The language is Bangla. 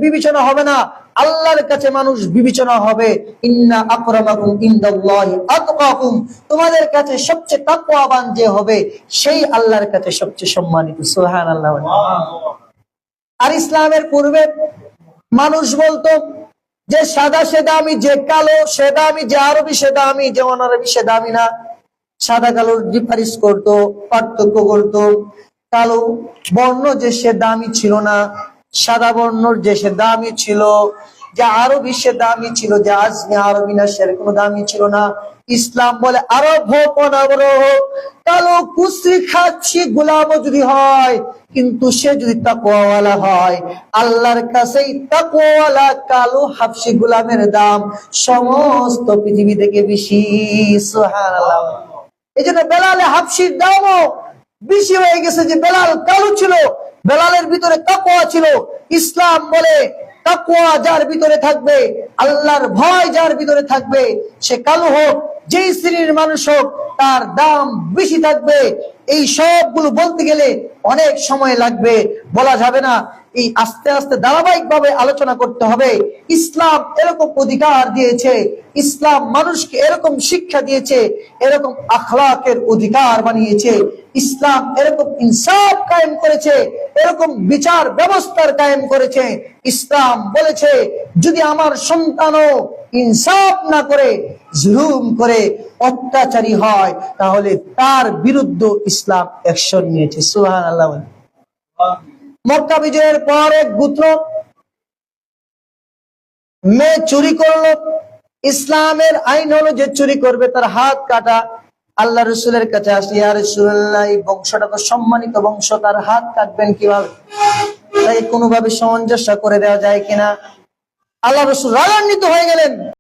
বিবেচনা হবে না, আল্লাহর কাছে মানুষ বিবেচনা হবে। ইন্না আকরামাকুম ইনদাল্লাহি আতকাকুম, তোমাদের কাছে সবচেয়ে তাকওয়াবান যে হবে সেই আল্লাহর কাছে সবচেয়ে সম্মানিত। সুবহানাল্লাহ। আর ইসলামের পূর্বে মানুষ বলতো যে সাদা সে দামি, যে কালো সে দামি, যে আরবি সে দামি, যে অনারবি সে দামি না। সাদা কালোর ডিফারেন্স করতো, পার্থক্য করতো। কালো বর্ণ যে সে দামি ছিল না, সাদা বর্ণর যে সে দামি ছিল, যে আরবি সে দামি ছিল, যে আজমি আরবি না সে কোনো দামি ছিল না। ইসলাম বলে আরব হোক অনারব হোক, কালো কুসরি খাচ্ছি গোলামও যদি হয়, কিন্তু সে যদি তাকওয়াওয়ালা হয়, আল্লাহর কাছেই তাকওয়াওয়ালা কালো হাবশি গোলামের দাম সমস্ত পৃথিবী থেকে বেশি। সুবহানাল্লাহ। এই জন্য বেলালে হাবশির দামও বেশি হয়ে গেছে, যে বেলাল কালো ছিল, বেলালের ভিতরে তাকওয়া ছিল। ইসলাম বলে তাকওয়া যার ভিতরে থাকবে, আল্লাহর ভয় যার ভিতরে থাকবে, সে কালো হোক যেই শ্রেণীর মানুষ হোক, তার দাম বেশি থাকবে। এই সবগুলো বলতে গেলে অনেক সময় লাগবে, বলা যাবে না। এই আস্তে আস্তে ধারাবাহিক ভাবে আলোচনা করতে হবে। ইসলাম এরকম অধিকার দিয়েছে, ইসলাম মানুষকে এরকম শিক্ষা দিয়েছে, এরকম আখলাকের অধিকার বানিয়েছে। ইসলাম এরকম ইনসাফ কায়েম করেছে, এরকম বিচার ব্যবস্থার কায়েম করেছে। ইসলাম বলেছে যদি আমার সন্তানও ইনসাফ না করে, জুলুম করে, অত্যাচারী হয়, তাহলে তার বিরুদ্ধে ইসলাম অ্যাকশন নিয়েছে। সুবহানাল্লাহ। মক্কা বিজয়ের পর এক গোত্র মেয়ে চুরি করলো। ইসলামের আইন হলো যে চুরি করবে তার হাত কাটা। আল্লাহ রসুলের কাছে আসি, ইয়া রাসূলুল্লাহ, এই বংশটা তো সম্মানিত বংশ, তার হাত কাটবেন কিভাবে? তাই কোনোভাবে সামঞ্জস্য করে দেওয়া যায় কিনা? আল্লাহ রসুল রাগান্বিত হয়ে গেলেন।